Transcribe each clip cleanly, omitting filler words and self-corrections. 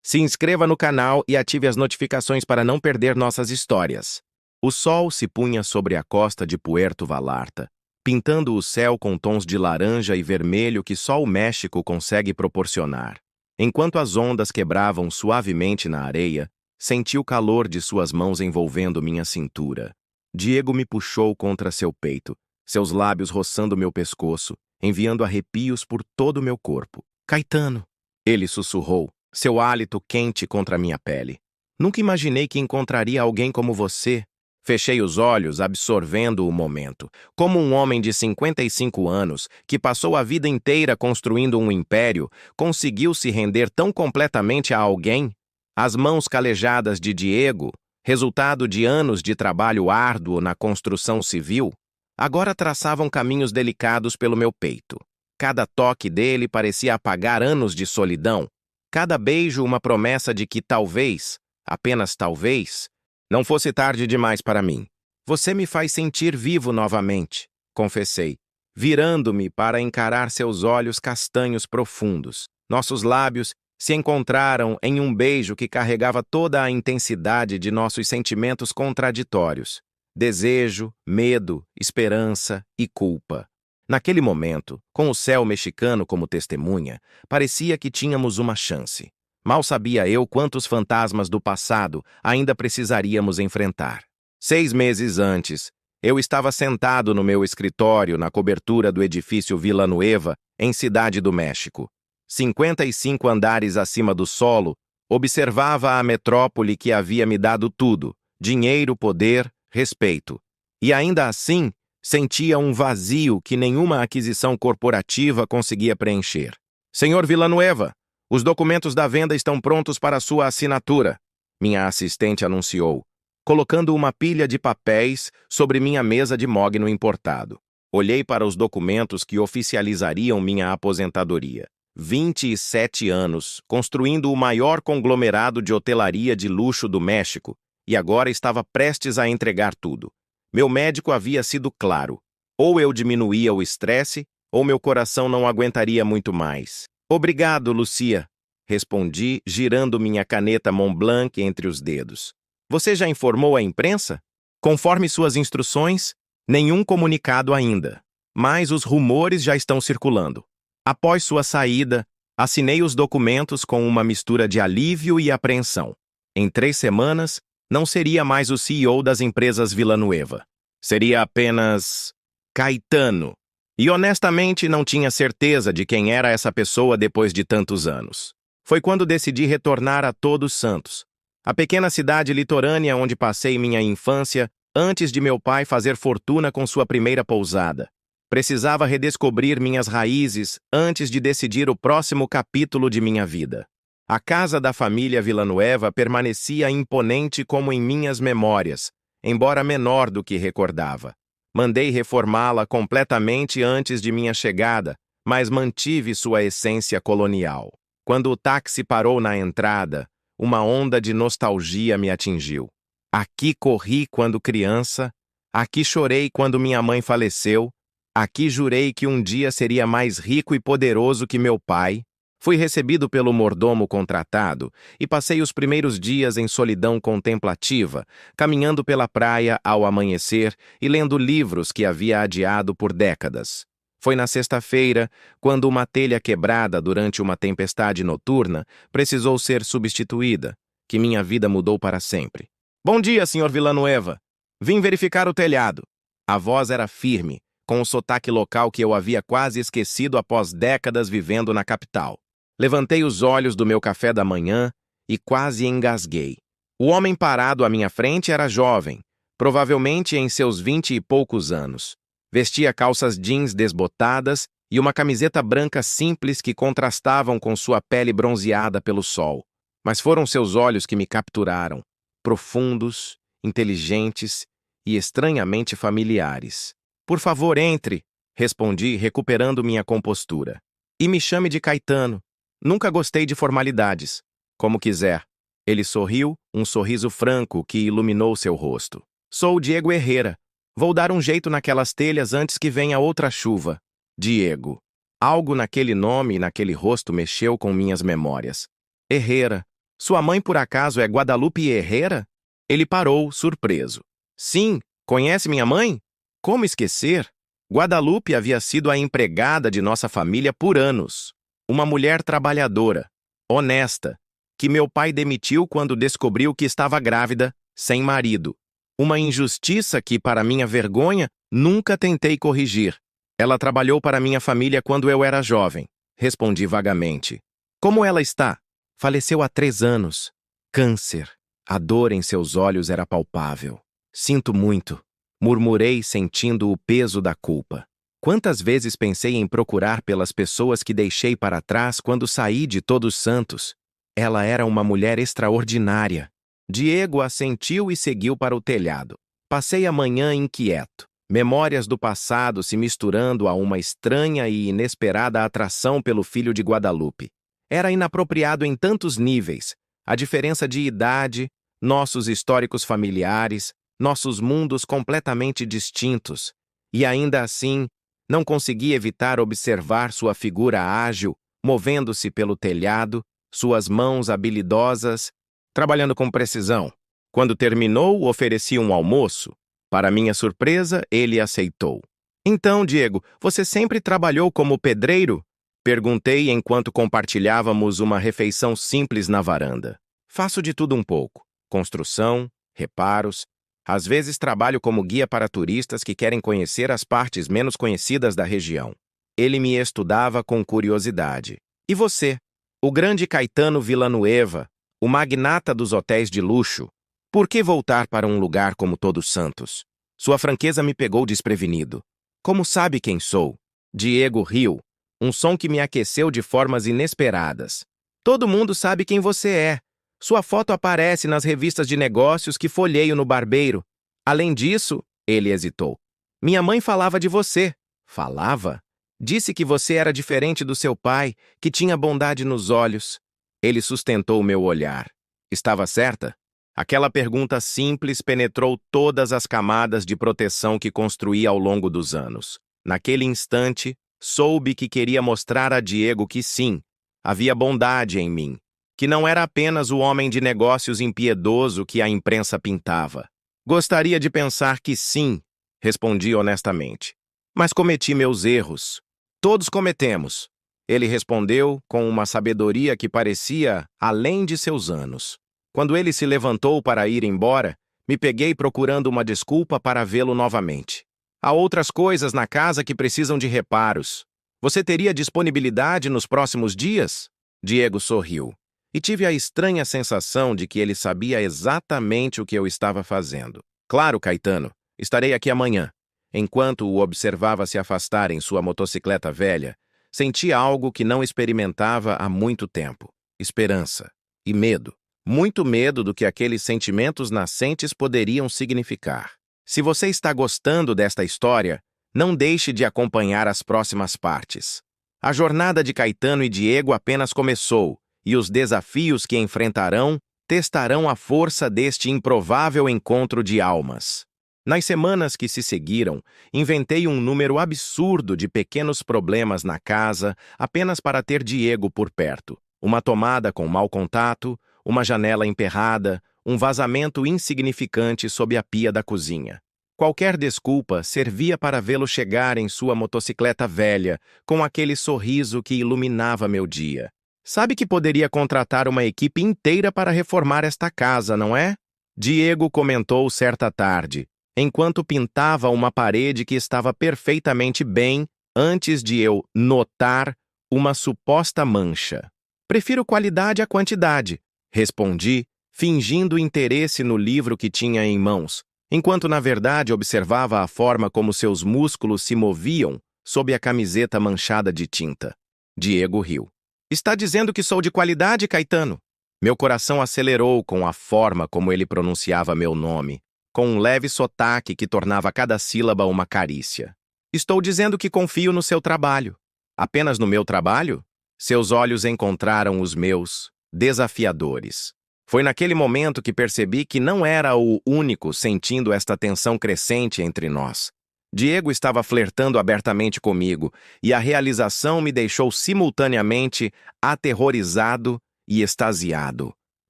Se inscreva no canal e ative as notificações para não perder nossas histórias. O sol se punha sobre a costa de Puerto Vallarta, pintando o céu com tons de laranja e vermelho que só o México consegue proporcionar. Enquanto as ondas quebravam suavemente na areia, senti o calor de suas mãos envolvendo minha cintura. Diego me puxou contra seu peito, seus lábios roçando meu pescoço, enviando arrepios por todo o meu corpo. Caetano! Ele sussurrou, seu hálito quente contra minha pele. Nunca imaginei que encontraria alguém como você. Fechei os olhos, absorvendo o momento. Como um homem de 55 anos, que passou a vida inteira construindo um império, conseguiu se render tão completamente a alguém? As mãos calejadas de Diego, resultado de anos de trabalho árduo na construção civil, agora traçavam caminhos delicados pelo meu peito. Cada toque dele parecia apagar anos de solidão. Cada beijo uma promessa de que talvez, apenas talvez, não fosse tarde demais para mim. Você me faz sentir vivo novamente, confessei, virando-me para encarar seus olhos castanhos profundos. Nossos lábios se encontraram em um beijo que carregava toda a intensidade de nossos sentimentos contraditórios. Desejo, medo, esperança e culpa. Naquele momento, com o céu mexicano como testemunha, parecia que tínhamos uma chance. Mal sabia eu quantos fantasmas do passado ainda precisaríamos enfrentar. 6 meses antes, eu estava sentado no meu escritório na cobertura do edifício Villanueva, em Cidade do México. 55 andares acima do solo, observava a metrópole que havia me dado tudo: dinheiro, poder, respeito. E ainda assim, sentia um vazio que nenhuma aquisição corporativa conseguia preencher. Senhor Villanueva, os documentos da venda estão prontos para sua assinatura, minha assistente anunciou, colocando uma pilha de papéis sobre minha mesa de mogno importado. Olhei para os documentos que oficializariam minha aposentadoria. 27 anos, construindo o maior conglomerado de hotelaria de luxo do México, e agora estava prestes a entregar tudo. Meu médico havia sido claro. Ou eu diminuía o estresse, ou meu coração não aguentaria muito mais. Obrigado, Lucia, respondi, girando minha caneta Montblanc entre os dedos. Você já informou a imprensa? Conforme suas instruções, nenhum comunicado ainda. Mas os rumores já estão circulando. Após sua saída, assinei os documentos com uma mistura de alívio e apreensão. Em 3 semanas, não seria mais o CEO das empresas Villanueva. Seria apenas Caetano. E honestamente não tinha certeza de quem era essa pessoa depois de tantos anos. Foi quando decidi retornar a Todos Santos, a pequena cidade litorânea onde passei minha infância antes de meu pai fazer fortuna com sua primeira pousada. Precisava redescobrir minhas raízes antes de decidir o próximo capítulo de minha vida. A casa da família Villanueva permanecia imponente como em minhas memórias, embora menor do que recordava. Mandei reformá-la completamente antes de minha chegada, mas mantive sua essência colonial. Quando o táxi parou na entrada, uma onda de nostalgia me atingiu. Aqui corri quando criança, aqui chorei quando minha mãe faleceu, aqui jurei que um dia seria mais rico e poderoso que meu pai. Fui recebido pelo mordomo contratado e passei os primeiros dias em solidão contemplativa, caminhando pela praia ao amanhecer e lendo livros que havia adiado por décadas. Foi na sexta-feira, quando uma telha quebrada durante uma tempestade noturna precisou ser substituída, que minha vida mudou para sempre. Bom dia, Sr. Villanueva. Vim verificar o telhado. A voz era firme, com o sotaque local que eu havia quase esquecido após décadas vivendo na capital. Levantei os olhos do meu café da manhã e quase engasguei. O homem parado à minha frente era jovem, provavelmente em seus 20 e poucos anos. Vestia calças jeans desbotadas e uma camiseta branca simples que contrastavam com sua pele bronzeada pelo sol. Mas foram seus olhos que me capturaram, profundos, inteligentes e estranhamente familiares. Por favor, entre, respondi, recuperando minha compostura. E me chame de Caetano. Nunca gostei de formalidades. Como quiser. Ele sorriu, um sorriso franco que iluminou seu rosto. Sou o Diego Herrera. Vou dar um jeito naquelas telhas antes que venha outra chuva. Diego. Algo naquele nome e naquele rosto mexeu com minhas memórias. Herrera. Sua mãe por acaso é Guadalupe Herrera? Ele parou, surpreso. Sim, conhece minha mãe? Como esquecer? Guadalupe havia sido a empregada de nossa família por anos. Uma mulher trabalhadora, honesta, que meu pai demitiu quando descobriu que estava grávida, sem marido. Uma injustiça que, para minha vergonha, nunca tentei corrigir. Ela trabalhou para minha família quando eu era jovem. Respondi vagamente. Como ela está? Faleceu há 3 anos. Câncer. A dor em seus olhos era palpável. Sinto muito. Murmurei, sentindo o peso da culpa. Quantas vezes pensei em procurar pelas pessoas que deixei para trás quando saí de Todos Santos? Ela era uma mulher extraordinária. Diego assentiu e seguiu para o telhado. Passei a manhã inquieto. Memórias do passado se misturando a uma estranha e inesperada atração pelo filho de Guadalupe. Era inapropriado em tantos níveis. A diferença de idade, nossos históricos familiares, nossos mundos completamente distintos. E ainda assim, não consegui evitar observar sua figura ágil, movendo-se pelo telhado, suas mãos habilidosas, trabalhando com precisão. Quando terminou, ofereci um almoço. Para minha surpresa, ele aceitou. Então, Diego, você sempre trabalhou como pedreiro? Perguntei enquanto compartilhávamos uma refeição simples na varanda. Faço de tudo um pouco. Construção, reparos. Às vezes trabalho como guia para turistas que querem conhecer as partes menos conhecidas da região. Ele me estudava com curiosidade. E você? O grande Caetano Villanueva, o magnata dos hotéis de luxo. Por que voltar para um lugar como Todos Santos? Sua franqueza me pegou desprevenido. Como sabe quem sou? Diego riu, um som que me aqueceu de formas inesperadas. Todo mundo sabe quem você é. Sua foto aparece nas revistas de negócios que folheio no barbeiro. Além disso, ele hesitou. Minha mãe falava de você. Falava? Disse que você era diferente do seu pai, que tinha bondade nos olhos. Ele sustentou meu olhar. Estava certa? Aquela pergunta simples penetrou todas as camadas de proteção que construí ao longo dos anos. Naquele instante, soube que queria mostrar a Diego que sim, havia bondade em mim, que não era apenas o homem de negócios impiedoso que a imprensa pintava. Gostaria de pensar que sim, respondi honestamente. Mas cometi meus erros. Todos cometemos. Ele respondeu com uma sabedoria que parecia além de seus anos. Quando ele se levantou para ir embora, me peguei procurando uma desculpa para vê-lo novamente. Há outras coisas na casa que precisam de reparos. Você teria disponibilidade nos próximos dias? Diego sorriu. E tive a estranha sensação de que ele sabia exatamente o que eu estava fazendo. Claro, Caetano, estarei aqui amanhã. Enquanto o observava se afastar em sua motocicleta velha, senti algo que não experimentava há muito tempo. Esperança e medo. Muito medo do que aqueles sentimentos nascentes poderiam significar. Se você está gostando desta história, não deixe de acompanhar as próximas partes. A jornada de Caetano e Diego apenas começou, e os desafios que enfrentarão testarão a força deste improvável encontro de almas. Nas semanas que se seguiram, inventei um número absurdo de pequenos problemas na casa apenas para ter Diego por perto. Uma tomada com mau contato, uma janela emperrada, um vazamento insignificante sob a pia da cozinha. Qualquer desculpa servia para vê-lo chegar em sua motocicleta velha, com aquele sorriso que iluminava meu dia. Sabe que poderia contratar uma equipe inteira para reformar esta casa, não é? Diego comentou certa tarde, enquanto pintava uma parede que estava perfeitamente bem antes de eu notar uma suposta mancha. Prefiro qualidade à quantidade, respondi, fingindo interesse no livro que tinha em mãos, enquanto na verdade observava a forma como seus músculos se moviam sob a camiseta manchada de tinta. Diego riu. Está dizendo que sou de qualidade, Caetano? Meu coração acelerou com a forma como ele pronunciava meu nome, com um leve sotaque que tornava cada sílaba uma carícia. Estou dizendo que confio no seu trabalho. Apenas no meu trabalho? Seus olhos encontraram os meus, desafiadores. Foi naquele momento que percebi que não era o único sentindo esta tensão crescente entre nós. Diego estava flertando abertamente comigo, e a realização me deixou simultaneamente aterrorizado e extasiado.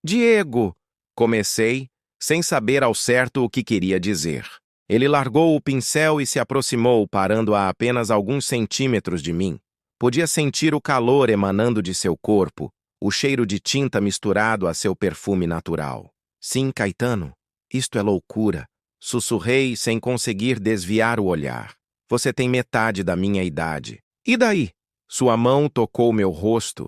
Diego! Comecei, sem saber ao certo o que queria dizer. Ele largou o pincel e se aproximou, parando a apenas alguns centímetros de mim. Podia sentir o calor emanando de seu corpo, o cheiro de tinta misturado a seu perfume natural. Sim, Caetano, isto é loucura. Sussurrei sem conseguir desviar o olhar. Você tem metade da minha idade. E daí? Sua mão tocou meu rosto.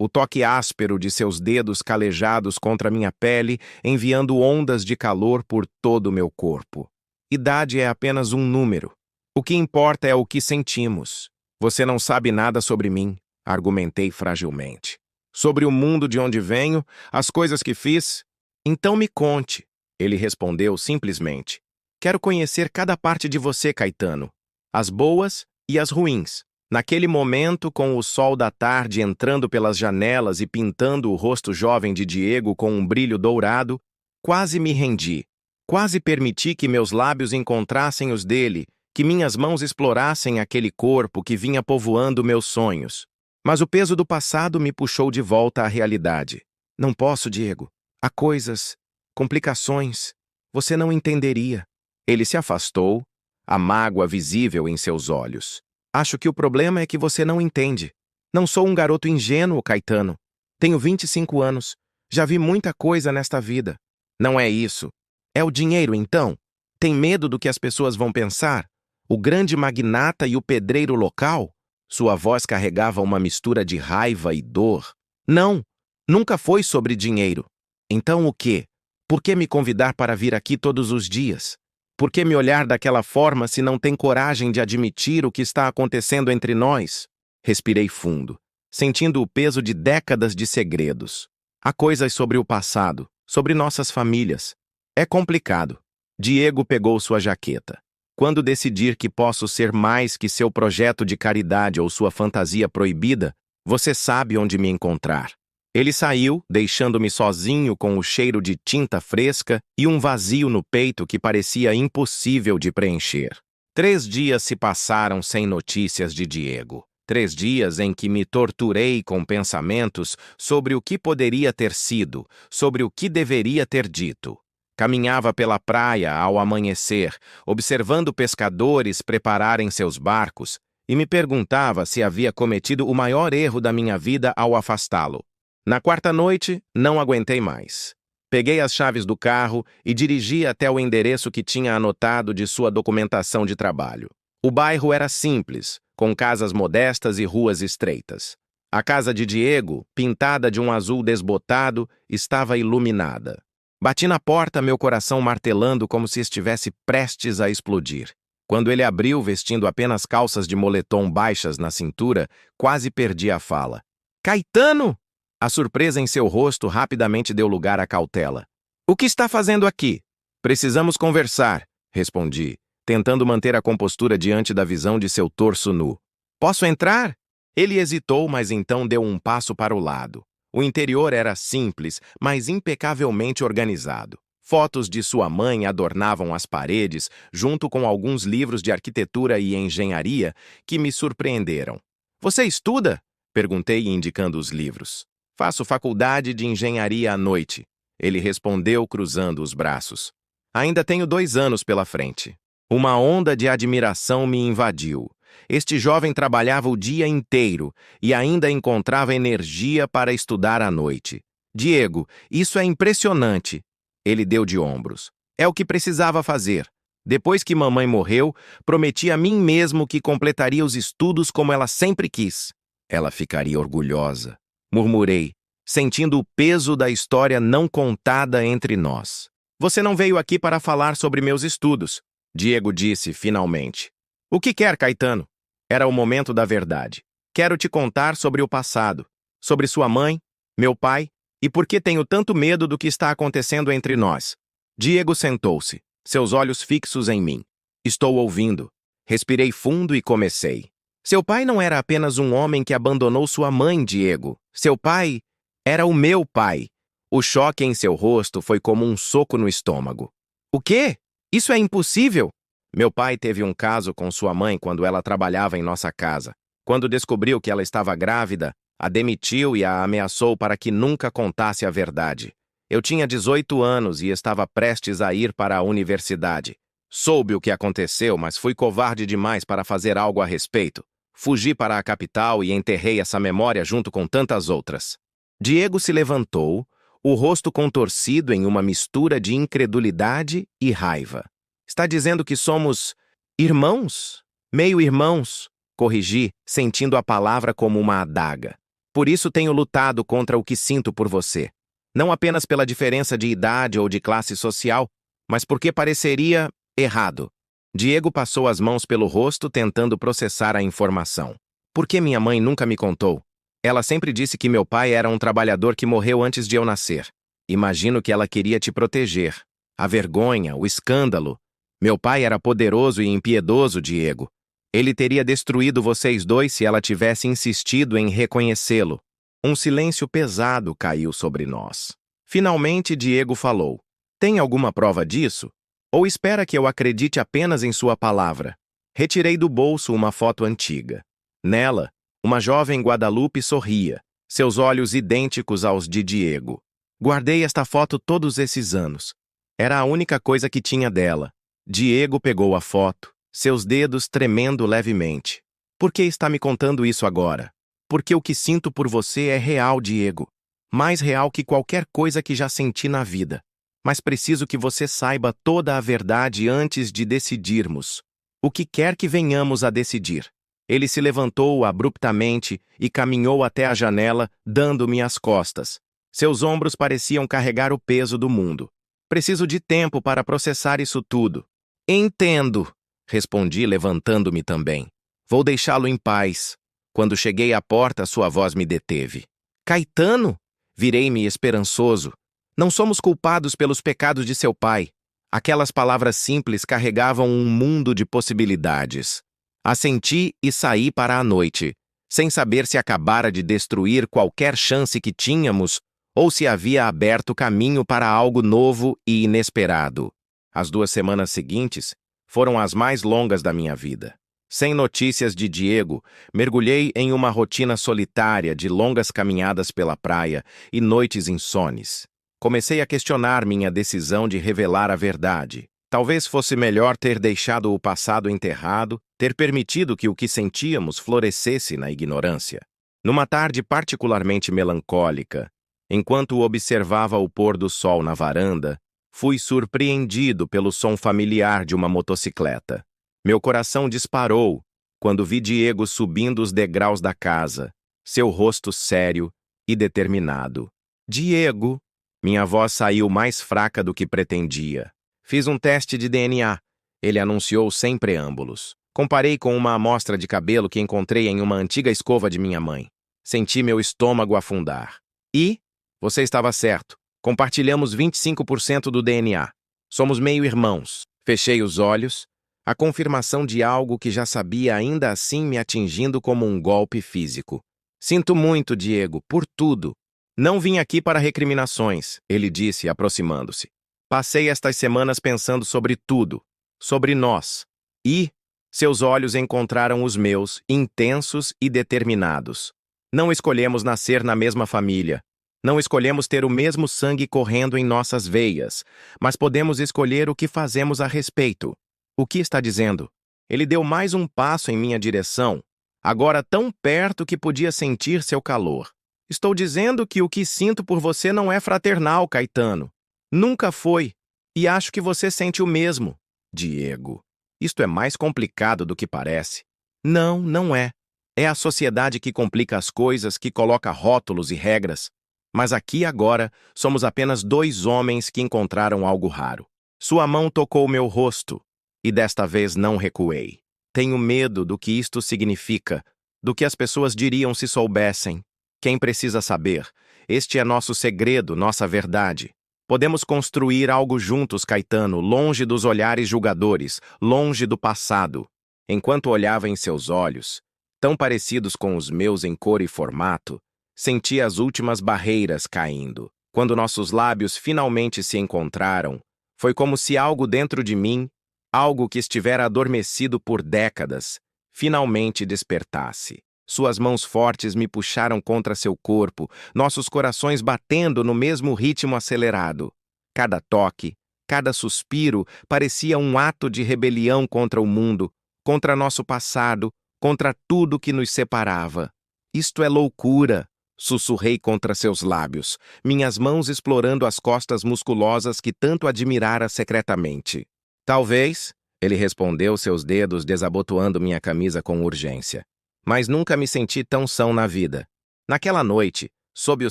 O toque áspero de seus dedos calejados contra minha pele, enviando ondas de calor por todo o meu corpo. Idade é apenas um número. O que importa é o que sentimos. Você não sabe nada sobre mim, argumentei fragilmente. Sobre o mundo de onde venho, as coisas que fiz? Então me conte. Ele respondeu simplesmente. Quero conhecer cada parte de você, Caetano. As boas e as ruins. Naquele momento, com o sol da tarde entrando pelas janelas e pintando o rosto jovem de Diego com um brilho dourado, quase me rendi. Quase permiti que meus lábios encontrassem os dele, que minhas mãos explorassem aquele corpo que vinha povoando meus sonhos. Mas o peso do passado me puxou de volta à realidade. Não posso, Diego. Há coisas, complicações. Você não entenderia. Ele se afastou, a mágoa visível em seus olhos. Acho que o problema é que você não entende. Não sou um garoto ingênuo, Caetano. Tenho 25 anos. Já vi muita coisa nesta vida. Não é isso. É o dinheiro, então? Tem medo do que as pessoas vão pensar? O grande magnata e o pedreiro local? Sua voz carregava uma mistura de raiva e dor. Não, nunca foi sobre dinheiro. Então o quê? Por que me convidar para vir aqui todos os dias? Por que me olhar daquela forma se não tem coragem de admitir o que está acontecendo entre nós? Respirei fundo, sentindo o peso de décadas de segredos. Há coisas sobre o passado, sobre nossas famílias. É complicado. Diego pegou sua jaqueta. Quando decidir que posso ser mais que seu projeto de caridade ou sua fantasia proibida, você sabe onde me encontrar. Ele saiu, deixando-me sozinho com o cheiro de tinta fresca e um vazio no peito que parecia impossível de preencher. 3 dias se passaram sem notícias de Diego. 3 dias em que me torturei com pensamentos sobre o que poderia ter sido, sobre o que deveria ter dito. Caminhava pela praia ao amanhecer, observando pescadores prepararem seus barcos, e me perguntava se havia cometido o maior erro da minha vida ao afastá-lo. Na 4ª noite, não aguentei mais. Peguei as chaves do carro e dirigi até o endereço que tinha anotado de sua documentação de trabalho. O bairro era simples, com casas modestas e ruas estreitas. A casa de Diego, pintada de um azul desbotado, estava iluminada. Bati na porta, meu coração martelando como se estivesse prestes a explodir. Quando ele abriu, vestindo apenas calças de moletom baixas na cintura, quase perdi a fala. Caetano! A surpresa em seu rosto rapidamente deu lugar à cautela. O que está fazendo aqui? Precisamos conversar, respondi, tentando manter a compostura diante da visão de seu torso nu. Posso entrar? Ele hesitou, mas então deu um passo para o lado. O interior era simples, mas impecavelmente organizado. Fotos de sua mãe adornavam as paredes, junto com alguns livros de arquitetura e engenharia que me surpreenderam. Você estuda? Perguntei, indicando os livros. Faço faculdade de engenharia à noite. Ele respondeu, cruzando os braços. Ainda tenho 2 anos pela frente. Uma onda de admiração me invadiu. Este jovem trabalhava o dia inteiro e ainda encontrava energia para estudar à noite. Diego, isso é impressionante. Ele deu de ombros. É o que precisava fazer. Depois que mamãe morreu, prometi a mim mesmo que completaria os estudos como ela sempre quis. Ela ficaria orgulhosa. Murmurei, sentindo o peso da história não contada entre nós. Você não veio aqui para falar sobre meus estudos, Diego disse finalmente. O que quer, Caetano? Era o momento da verdade. Quero te contar sobre o passado, sobre sua mãe, meu pai, e por que tenho tanto medo do que está acontecendo entre nós. Diego sentou-se, seus olhos fixos em mim. Estou ouvindo. Respirei fundo e comecei. Seu pai não era apenas um homem que abandonou sua mãe, Diego. Seu pai era o meu pai. O choque em seu rosto foi como um soco no estômago. O quê? Isso é impossível! Meu pai teve um caso com sua mãe quando ela trabalhava em nossa casa. Quando descobriu que ela estava grávida, a demitiu e a ameaçou para que nunca contasse a verdade. Eu tinha 18 anos e estava prestes a ir para a universidade. Soube o que aconteceu, mas fui covarde demais para fazer algo a respeito. Fugi para a capital e enterrei essa memória junto com tantas outras. Diego se levantou, o rosto contorcido em uma mistura de incredulidade e raiva. Está dizendo que somos irmãos? Meio-irmãos? Corrigi, sentindo a palavra como uma adaga. Por isso tenho lutado contra o que sinto por você. Não apenas pela diferença de idade ou de classe social, mas porque pareceria errado. Diego passou as mãos pelo rosto tentando processar a informação. Por que minha mãe nunca me contou? Ela sempre disse que meu pai era um trabalhador que morreu antes de eu nascer. Imagino que ela queria te proteger. A vergonha, o escândalo. Meu pai era poderoso e impiedoso, Diego. Ele teria destruído vocês dois se ela tivesse insistido em reconhecê-lo. Um silêncio pesado caiu sobre nós. Finalmente, Diego falou. Tem alguma prova disso? Ou espera que eu acredite apenas em sua palavra? Retirei do bolso uma foto antiga. Nela, uma jovem Guadalupe sorria, seus olhos idênticos aos de Diego. Guardei esta foto todos esses anos. Era a única coisa que tinha dela. Diego pegou a foto, seus dedos tremendo levemente. Por que está me contando isso agora? Porque o que sinto por você é real, Diego. Mais real que qualquer coisa que já senti na vida. Mas preciso que você saiba toda a verdade antes de decidirmos. O que quer que venhamos a decidir. Ele se levantou abruptamente e caminhou até a janela, dando-me as costas. Seus ombros pareciam carregar o peso do mundo. Preciso de tempo para processar isso tudo. Entendo, respondi, levantando-me também. Vou deixá-lo em paz. Quando cheguei à porta, sua voz me deteve. Caetano? Virei-me esperançoso. Não somos culpados pelos pecados de seu pai. Aquelas palavras simples carregavam um mundo de possibilidades. Assenti e saí para a noite, sem saber se acabara de destruir qualquer chance que tínhamos ou se havia aberto caminho para algo novo e inesperado. As 2 semanas seguintes foram as mais longas da minha vida. Sem notícias de Diego, mergulhei em uma rotina solitária de longas caminhadas pela praia e noites insones. Comecei a questionar minha decisão de revelar a verdade. Talvez fosse melhor ter deixado o passado enterrado, ter permitido que o que sentíamos florescesse na ignorância. Numa tarde particularmente melancólica, enquanto observava o pôr do sol na varanda, fui surpreendido pelo som familiar de uma motocicleta. Meu coração disparou quando vi Diego subindo os degraus da casa, seu rosto sério e determinado. Diego! Minha voz saiu mais fraca do que pretendia. Fiz um teste de DNA. Ele anunciou sem preâmbulos. Comparei com uma amostra de cabelo que encontrei em uma antiga escova de minha mãe. Senti meu estômago afundar. E? Você estava certo. Compartilhamos 25% do DNA. Somos meio-irmãos. Fechei os olhos. A confirmação de algo que já sabia ainda assim me atingindo como um golpe físico. Sinto muito, Diego, por tudo. Não vim aqui para recriminações, ele disse, aproximando-se. Passei estas semanas pensando sobre tudo, sobre nós. E seus olhos encontraram os meus, intensos e determinados. Não escolhemos nascer na mesma família. Não escolhemos ter o mesmo sangue correndo em nossas veias, mas podemos escolher o que fazemos a respeito. O que está dizendo? Ele deu mais um passo em minha direção, agora tão perto que podia sentir seu calor. Estou dizendo que o que sinto por você não é fraternal, Caetano. Nunca foi. E acho que você sente o mesmo. Diego, isto é mais complicado do que parece. Não, não é. É a sociedade que complica as coisas, que coloca rótulos e regras. Mas aqui e agora somos apenas 2 homens que encontraram algo raro. Sua mão tocou meu rosto, e desta vez não recuei. Tenho medo do que isto significa, do que as pessoas diriam se soubessem. Quem precisa saber? Este é nosso segredo, nossa verdade. Podemos construir algo juntos, Caetano, longe dos olhares julgadores, longe do passado. Enquanto olhava em seus olhos, tão parecidos com os meus em cor e formato, senti as últimas barreiras caindo. Quando nossos lábios finalmente se encontraram, foi como se algo dentro de mim, algo que estivera adormecido por décadas, finalmente despertasse. Suas mãos fortes me puxaram contra seu corpo, nossos corações batendo no mesmo ritmo acelerado. Cada toque, cada suspiro parecia um ato de rebelião contra o mundo, contra nosso passado, contra tudo que nos separava. Isto é loucura, sussurrei contra seus lábios, minhas mãos explorando as costas musculosas que tanto admirara secretamente. Talvez, ele respondeu, seus dedos desabotoando minha camisa com urgência. Mas nunca me senti tão são na vida. Naquela noite, sob o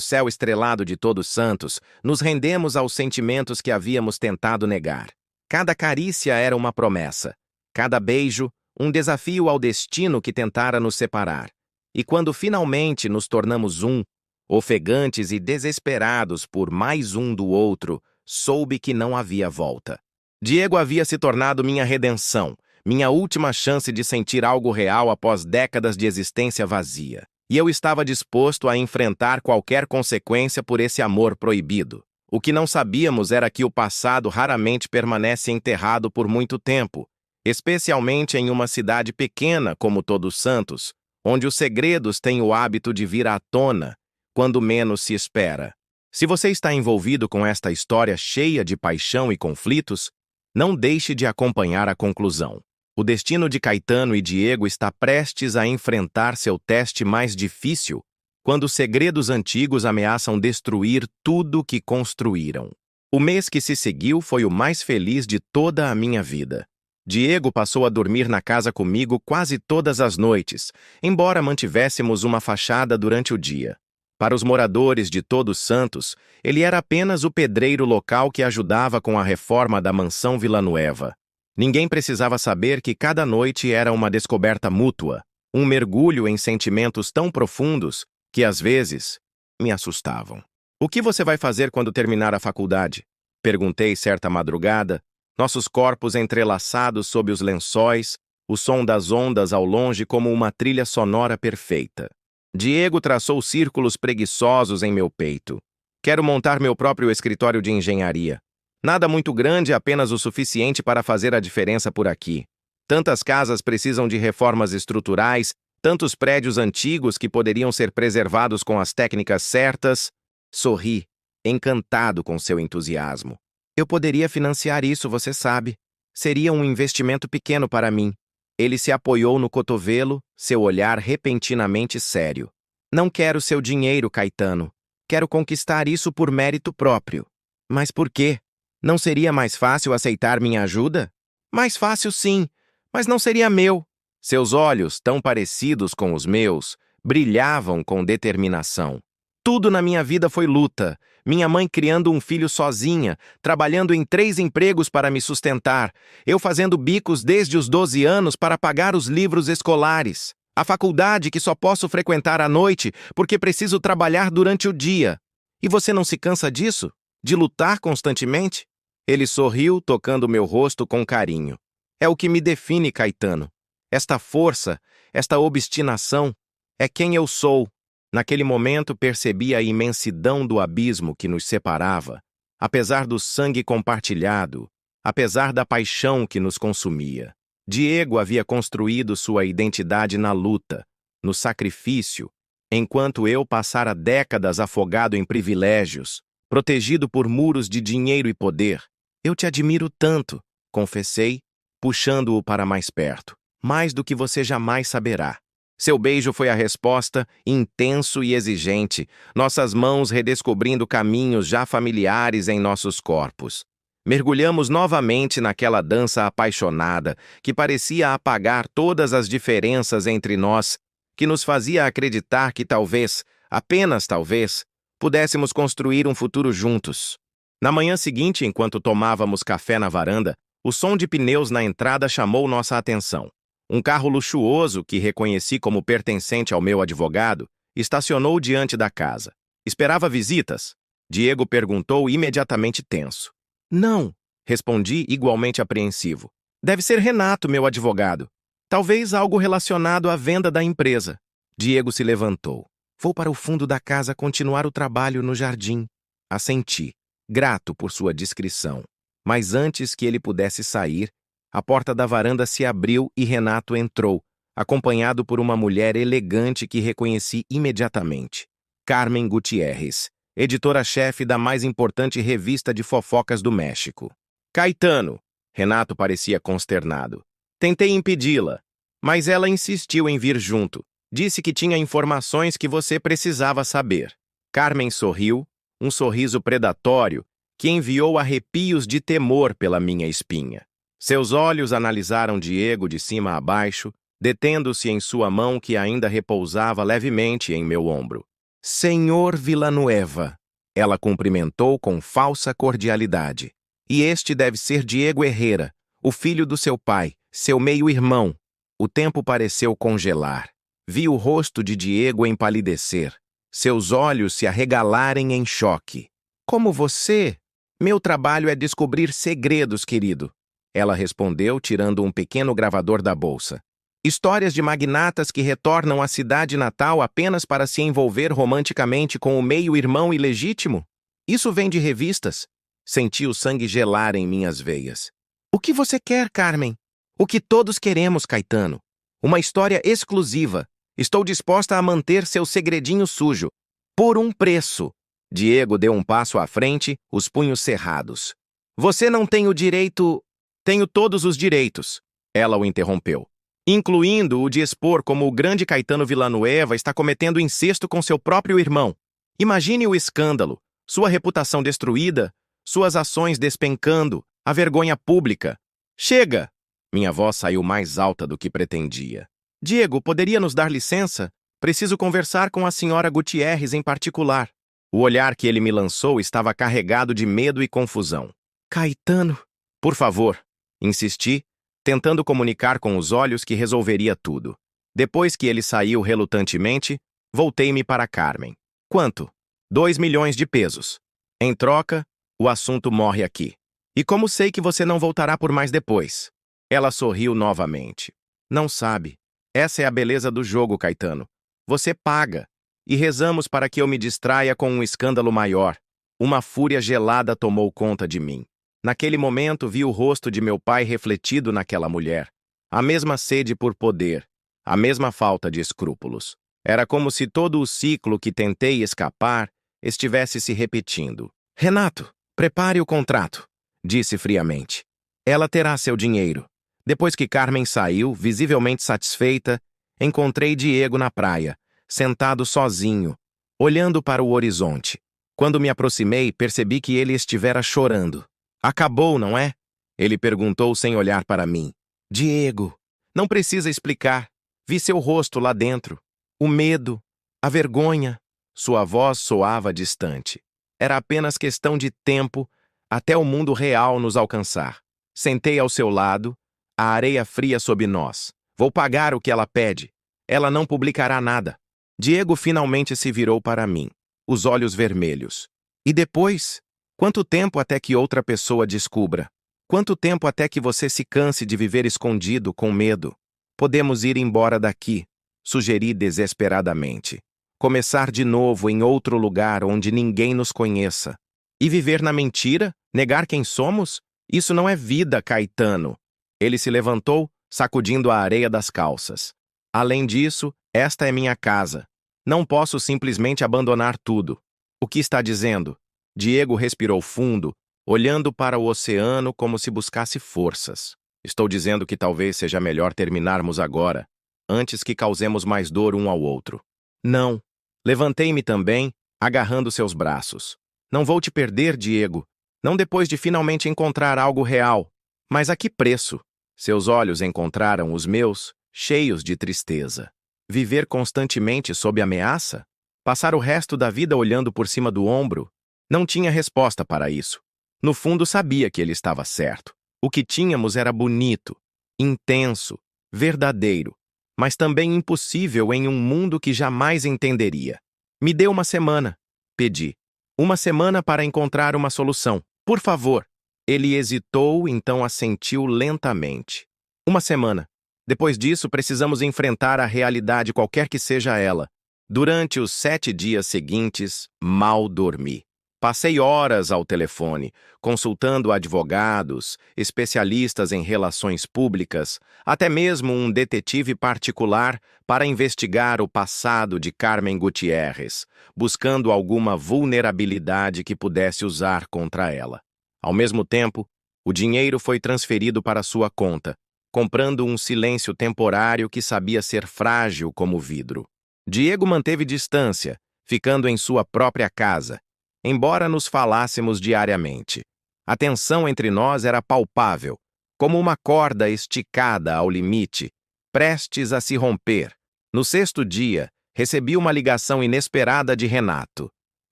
céu estrelado de Todos Santos, nos rendemos aos sentimentos que havíamos tentado negar. Cada carícia era uma promessa. Cada beijo, um desafio ao destino que tentara nos separar. E quando finalmente nos tornamos um, ofegantes e desesperados por mais um do outro, soube que não havia volta. Diego havia se tornado minha redenção, minha última chance de sentir algo real após décadas de existência vazia. E eu estava disposto a enfrentar qualquer consequência por esse amor proibido. O que não sabíamos era que o passado raramente permanece enterrado por muito tempo, especialmente em uma cidade pequena como Todos Santos, onde os segredos têm o hábito de vir à tona quando menos se espera. Se você está envolvido com esta história cheia de paixão e conflitos, não deixe de acompanhar a conclusão. O destino de Caetano e Diego está prestes a enfrentar seu teste mais difícil, quando segredos antigos ameaçam destruir tudo que construíram. O mês que se seguiu foi o mais feliz de toda a minha vida. Diego passou a dormir na casa comigo quase todas as noites, embora mantivéssemos uma fachada durante o dia. Para os moradores de Todos Santos, ele era apenas o pedreiro local que ajudava com a reforma da mansão Villanueva. Ninguém precisava saber que cada noite era uma descoberta mútua, um mergulho em sentimentos tão profundos que, às vezes, me assustavam. O que você vai fazer quando terminar a faculdade? Perguntei certa madrugada, nossos corpos entrelaçados sob os lençóis, o som das ondas ao longe como uma trilha sonora perfeita. Diego traçou círculos preguiçosos em meu peito. Quero montar meu próprio escritório de engenharia. Nada muito grande, apenas o suficiente para fazer a diferença por aqui. Tantas casas precisam de reformas estruturais, tantos prédios antigos que poderiam ser preservados com as técnicas certas. Sorri, encantado com seu entusiasmo. Eu poderia financiar isso, você sabe. Seria um investimento pequeno para mim. Ele se apoiou no cotovelo, seu olhar repentinamente sério. Não quero seu dinheiro, Caetano. Quero conquistar isso por mérito próprio. Mas por quê? Não seria mais fácil aceitar minha ajuda? Mais fácil, sim, mas não seria meu. Seus olhos, tão parecidos com os meus, brilhavam com determinação. Tudo na minha vida foi luta. Minha mãe criando um filho sozinha, trabalhando em 3 empregos para me sustentar, eu fazendo bicos desde os 12 anos para pagar os livros escolares, a faculdade que só posso frequentar à noite porque preciso trabalhar durante o dia. E você não se cansa disso? De lutar constantemente? Ele sorriu, tocando meu rosto com carinho. É o que me define, Caetano. Esta força, esta obstinação, é quem eu sou. Naquele momento percebi a imensidão do abismo que nos separava, apesar do sangue compartilhado, apesar da paixão que nos consumia. Diego havia construído sua identidade na luta, no sacrifício, enquanto eu passara décadas afogado em privilégios, protegido por muros de dinheiro e poder. Eu te admiro tanto, confessei, puxando-o para mais perto, mais do que você jamais saberá. Seu beijo foi a resposta, intenso e exigente, nossas mãos redescobrindo caminhos já familiares em nossos corpos. Mergulhamos novamente naquela dança apaixonada que parecia apagar todas as diferenças entre nós, que nos fazia acreditar que talvez, apenas talvez, pudéssemos construir um futuro juntos. Na manhã seguinte, enquanto tomávamos café na varanda, o som de pneus na entrada chamou nossa atenção. Um carro luxuoso, que reconheci como pertencente ao meu advogado, estacionou diante da casa. Esperava visitas? Diego perguntou imediatamente tenso. Não, respondi igualmente apreensivo. Deve ser Renato, meu advogado. Talvez algo relacionado à venda da empresa. Diego se levantou. Vou para o fundo da casa continuar o trabalho no jardim. Assenti, grato por sua discrição. Mas antes que ele pudesse sair, a porta da varanda se abriu e Renato entrou, acompanhado por uma mulher elegante que reconheci imediatamente. Carmen Gutierrez, editora-chefe da mais importante revista de fofocas do México. Caetano. Renato parecia consternado. Tentei impedi-la, mas ela insistiu em vir junto. Disse que tinha informações que você precisava saber. Carmen sorriu, um sorriso predatório que enviou arrepios de temor pela minha espinha. Seus olhos analisaram Diego de cima a baixo, detendo-se em sua mão que ainda repousava levemente em meu ombro. Senhor Villanueva, ela cumprimentou com falsa cordialidade. E este deve ser Diego Herrera, o filho do seu pai, seu meio-irmão. O tempo pareceu congelar. Vi o rosto de Diego empalidecer, seus olhos se arregalarem em choque. Como você? Meu trabalho é descobrir segredos, querido. Ela respondeu, tirando um pequeno gravador da bolsa. Histórias de magnatas que retornam à cidade natal apenas para se envolver romanticamente com o meio-irmão ilegítimo? Isso vem de revistas. Senti o sangue gelar em minhas veias. O que você quer, Carmen? O que todos queremos, Caetano. Uma história exclusiva. Estou disposta a manter seu segredinho sujo. Por um preço. Diego deu um passo à frente, os punhos cerrados. Você não tem o direito... Tenho todos os direitos. Ela o interrompeu. Incluindo o de expor como o grande Caetano Villanueva está cometendo incesto com seu próprio irmão. Imagine o escândalo, sua reputação destruída, suas ações despencando, a vergonha pública. Chega! Minha voz saiu mais alta do que pretendia. Diego, poderia nos dar licença? Preciso conversar com a senhora Gutierrez em particular. O olhar que ele me lançou estava carregado de medo e confusão. Caetano, por favor, insisti, tentando comunicar com os olhos que resolveria tudo. Depois que ele saiu relutantemente, voltei-me para Carmen. Quanto? 2 milhões de pesos. Em troca, o assunto morre aqui. E como sei que você não voltará por mais depois? Ela sorriu novamente. Não sabe. Essa é a beleza do jogo, Caetano. Você paga. E rezamos para que eu me distraia com um escândalo maior. Uma fúria gelada tomou conta de mim. Naquele momento vi o rosto de meu pai refletido naquela mulher. A mesma sede por poder, a mesma falta de escrúpulos. Era como se todo o ciclo que tentei escapar estivesse se repetindo. Renato, prepare o contrato, disse friamente. Ela terá seu dinheiro. Depois que Carmen saiu, visivelmente satisfeita, encontrei Diego na praia, sentado sozinho, olhando para o horizonte. Quando me aproximei, percebi que ele estivera chorando. Acabou, não é? Ele perguntou sem olhar para mim. Diego, não precisa explicar. Vi seu rosto lá dentro. O medo, a vergonha. Sua voz soava distante. Era apenas questão de tempo até o mundo real nos alcançar. Sentei ao seu lado, a areia fria sob nós. Vou pagar o que ela pede. Ela não publicará nada. Diego finalmente se virou para mim, os olhos vermelhos. E depois? Quanto tempo até que outra pessoa descubra? Quanto tempo até que você se canse de viver escondido, com medo? Podemos ir embora daqui, sugeri desesperadamente. Começar de novo em outro lugar onde ninguém nos conheça. E viver na mentira? Negar quem somos? Isso não é vida, Caetano. Ele se levantou, sacudindo a areia das calças. Além disso, esta é minha casa. Não posso simplesmente abandonar tudo. O que está dizendo? Diego respirou fundo, olhando para o oceano como se buscasse forças. Estou dizendo que talvez seja melhor terminarmos agora, antes que causemos mais dor um ao outro. Não. Levantei-me também, agarrando seus braços. Não vou te perder, Diego. Não depois de finalmente encontrar algo real. Mas a que preço? Seus olhos encontraram os meus, cheios de tristeza. Viver constantemente sob ameaça? Passar o resto da vida olhando por cima do ombro? Não tinha resposta para isso. No fundo, sabia que ele estava certo. O que tínhamos era bonito, intenso, verdadeiro, mas também impossível em um mundo que jamais entenderia. Me dê uma semana, pedi. Uma semana para encontrar uma solução. Por favor. Ele hesitou, então assentiu lentamente. Uma semana. Depois disso, precisamos enfrentar a realidade, qualquer que seja ela. Durante os 7 dias seguintes, mal dormi. Passei horas ao telefone, consultando advogados, especialistas em relações públicas, até mesmo um detetive particular para investigar o passado de Carmen Gutierrez, buscando alguma vulnerabilidade que pudesse usar contra ela. Ao mesmo tempo, o dinheiro foi transferido para sua conta, comprando um silêncio temporário que sabia ser frágil como vidro. Diego manteve distância, ficando em sua própria casa, embora nos falássemos diariamente. A tensão entre nós era palpável, como uma corda esticada ao limite, prestes a se romper. No sexto dia, recebi uma ligação inesperada de Renato.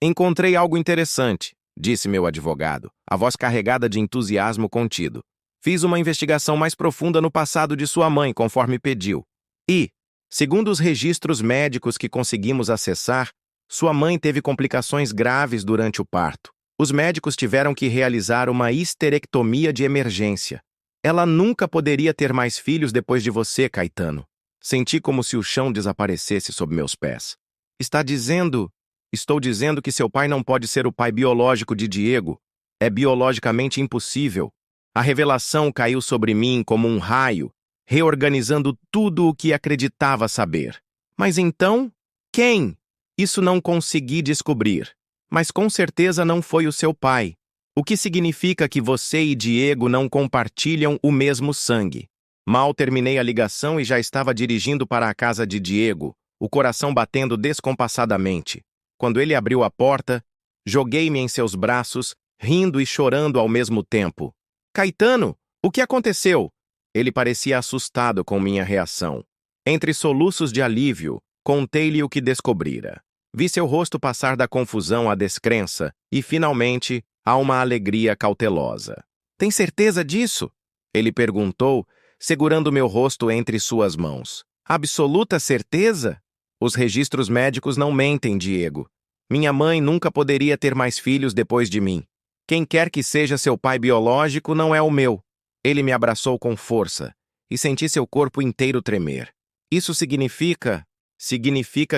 Encontrei algo interessante, disse meu advogado, a voz carregada de entusiasmo contido. Fiz uma investigação mais profunda no passado de sua mãe, conforme pediu. E, segundo os registros médicos que conseguimos acessar, sua mãe teve complicações graves durante o parto. Os médicos tiveram que realizar uma histerectomia de emergência. Ela nunca poderia ter mais filhos depois de você, Caetano. Senti como se o chão desaparecesse sob meus pés. Estou dizendo que seu pai não pode ser o pai biológico de Diego. É biologicamente impossível. A revelação caiu sobre mim como um raio, reorganizando tudo o que acreditava saber. Mas então, quem? Isso não consegui descobrir. Mas com certeza não foi o seu pai. O que significa que você e Diego não compartilham o mesmo sangue. Mal terminei a ligação e já estava dirigindo para a casa de Diego, o coração batendo descompassadamente. Quando ele abriu a porta, joguei-me em seus braços, rindo e chorando ao mesmo tempo. Caetano, o que aconteceu? Ele parecia assustado com minha reação. Entre soluços de alívio, contei-lhe o que descobrira. Vi seu rosto passar da confusão à descrença e, finalmente, a uma alegria cautelosa. Tem certeza disso? Ele perguntou, segurando meu rosto entre suas mãos. Absoluta certeza? Os registros médicos não mentem, Diego. Minha mãe nunca poderia ter mais filhos depois de mim. Quem quer que seja seu pai biológico não é o meu. Ele me abraçou com força e senti seu corpo inteiro tremer. Isso significa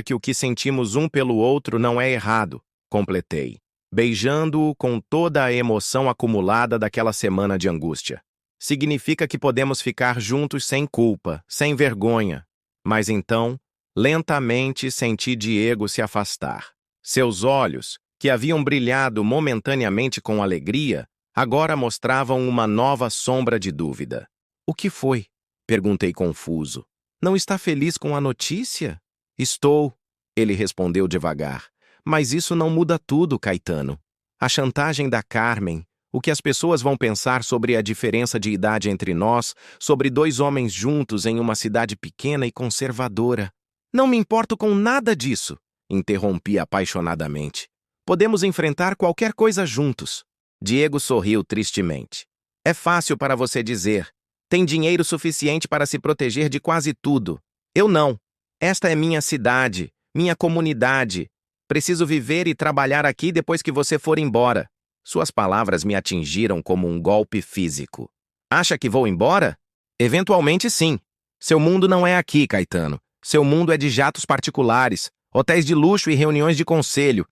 que o que sentimos um pelo outro não é errado, completei, beijando-o com toda a emoção acumulada daquela semana de angústia. Significa que podemos ficar juntos sem culpa, sem vergonha. Mas então, lentamente senti Diego se afastar. Seus olhos, que haviam brilhado momentaneamente com alegria, agora mostravam uma nova sombra de dúvida. O que foi? Perguntei confuso. Não está feliz com a notícia? Estou, ele respondeu devagar. Mas isso não muda tudo, Caetano. A chantagem da Carmen, o que as pessoas vão pensar sobre a diferença de idade entre nós, sobre dois homens juntos em uma cidade pequena e conservadora. Não me importo com nada disso, interrompi apaixonadamente. Podemos enfrentar qualquer coisa juntos. Diego sorriu tristemente. É fácil para você dizer. Tem dinheiro suficiente para se proteger de quase tudo. Eu não. Esta é minha cidade, minha comunidade. Preciso viver e trabalhar aqui depois que você for embora. Suas palavras me atingiram como um golpe físico. Acha que vou embora? Eventualmente, sim. Seu mundo não é aqui, Caetano. Seu mundo é de jatos particulares, hotéis de luxo e reuniões de conselho.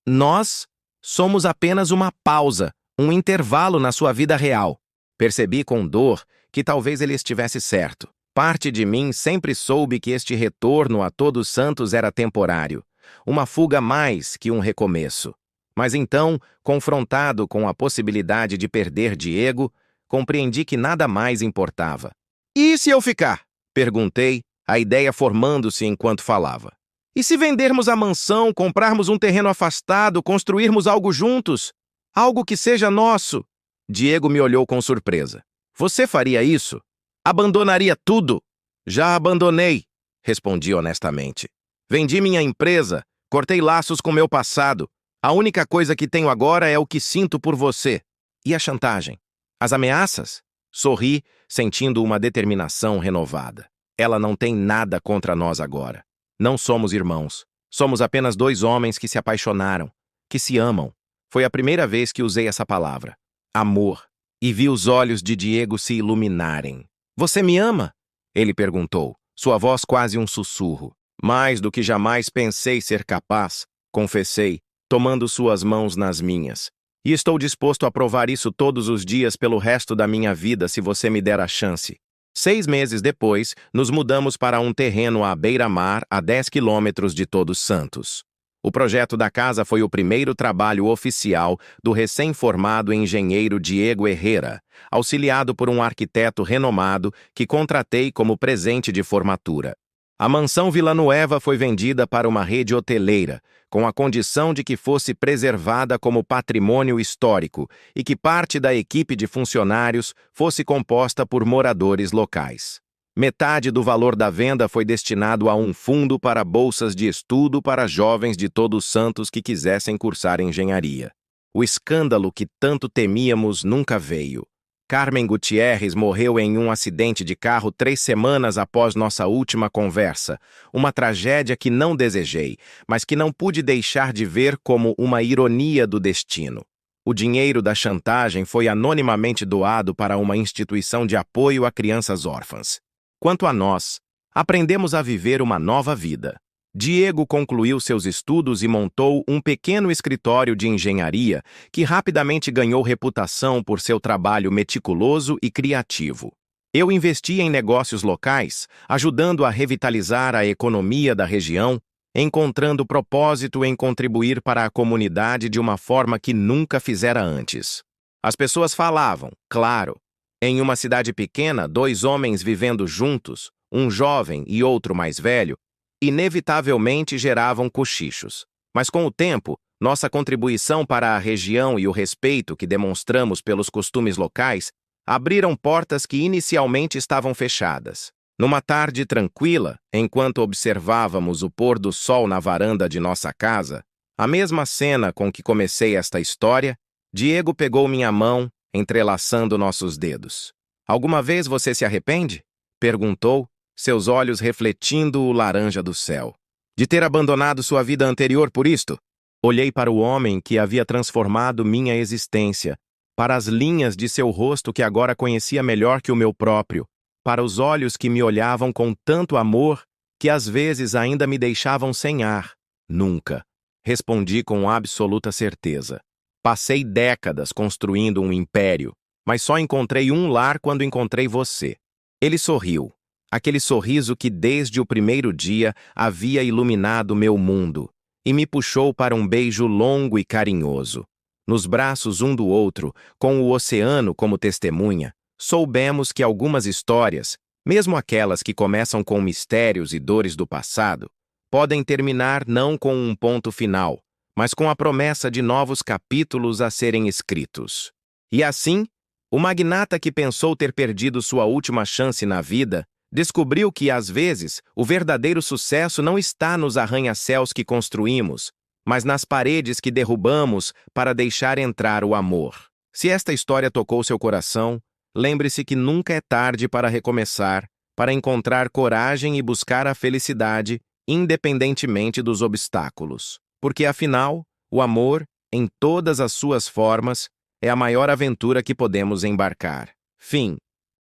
Nós somos apenas uma pausa, um intervalo na sua vida real. Percebi com dor que talvez ele estivesse certo. Parte de mim sempre soube que este retorno a Todos Santos era temporário, uma fuga mais que um recomeço. Mas então, confrontado com a possibilidade de perder Diego, compreendi que nada mais importava. E se eu ficar? Perguntei, a ideia formando-se enquanto falava. E se vendermos a mansão, comprarmos um terreno afastado, construirmos algo juntos? Algo que seja nosso? Diego me olhou com surpresa. Você faria isso? Abandonaria tudo? Já abandonei, respondi honestamente. Vendi minha empresa, cortei laços com meu passado. A única coisa que tenho agora é o que sinto por você. E a chantagem? As ameaças? Sorri, sentindo uma determinação renovada. Ela não tem nada contra nós agora. Não somos irmãos. Somos apenas dois homens que se apaixonaram, que se amam. Foi a primeira vez que usei essa palavra. Amor. E vi os olhos de Diego se iluminarem. Você me ama? Ele perguntou, sua voz quase um sussurro. Mais do que jamais pensei ser capaz, confessei. tomando suas mãos nas minhas. E estou disposto a provar isso todos os dias pelo resto da minha vida se você me der a chance. 6 meses depois, nos mudamos para um terreno à beira-mar, a 10 quilômetros de Todos Santos. O projeto da casa foi o primeiro trabalho oficial do recém-formado engenheiro Diego Herrera, auxiliado por um arquiteto renomado que contratei como presente de formatura. A mansão Villanueva foi vendida para uma rede hoteleira, com a condição de que fosse preservada como patrimônio histórico e que parte da equipe de funcionários fosse composta por moradores locais. Metade do valor da venda foi destinado a um fundo para bolsas de estudo para jovens de Todos Santos que quisessem cursar engenharia. O escândalo que tanto temíamos nunca veio. Carmen Gutierrez morreu em um acidente de carro 3 semanas após nossa última conversa, uma tragédia que não desejei, mas que não pude deixar de ver como uma ironia do destino. O dinheiro da chantagem foi anonimamente doado para uma instituição de apoio a crianças órfãs. Quanto a nós, aprendemos a viver uma nova vida. Diego concluiu seus estudos e montou um pequeno escritório de engenharia que rapidamente ganhou reputação por seu trabalho meticuloso e criativo. Eu investi em negócios locais, ajudando a revitalizar a economia da região, encontrando propósito em contribuir para a comunidade de uma forma que nunca fizera antes. As pessoas falavam, claro, em uma cidade pequena, 2 homens vivendo juntos, um jovem e outro mais velho, inevitavelmente geravam cochichos. Mas com o tempo, nossa contribuição para a região e o respeito que demonstramos pelos costumes locais abriram portas que inicialmente estavam fechadas. Numa tarde tranquila, enquanto observávamos o pôr do sol na varanda de nossa casa, a mesma cena com que comecei esta história, Diego pegou minha mão, entrelaçando nossos dedos. "Alguma vez você se arrepende?" perguntou, seus olhos refletindo o laranja do céu. "De ter abandonado sua vida anterior por isto?" Olhei para o homem que havia transformado minha existência, para as linhas de seu rosto que agora conhecia melhor que o meu próprio, para os olhos que me olhavam com tanto amor que às vezes ainda me deixavam sem ar. "Nunca", respondi com absoluta certeza. Passei décadas construindo um império, mas só encontrei um lar quando encontrei você. Ele sorriu. Aquele sorriso que desde o primeiro dia havia iluminado meu mundo, e me puxou para um beijo longo e carinhoso. Nos braços um do outro, com o oceano como testemunha, soubemos que algumas histórias, mesmo aquelas que começam com mistérios e dores do passado, podem terminar não com um ponto final, mas com a promessa de novos capítulos a serem escritos. E assim, o magnata que pensou ter perdido sua última chance na vida, descobriu que, às vezes, o verdadeiro sucesso não está nos arranha-céus que construímos, mas nas paredes que derrubamos para deixar entrar o amor. Se esta história tocou seu coração, lembre-se que nunca é tarde para recomeçar, para encontrar coragem e buscar a felicidade, independentemente dos obstáculos. Porque, afinal, o amor, em todas as suas formas, é a maior aventura que podemos embarcar. Fim.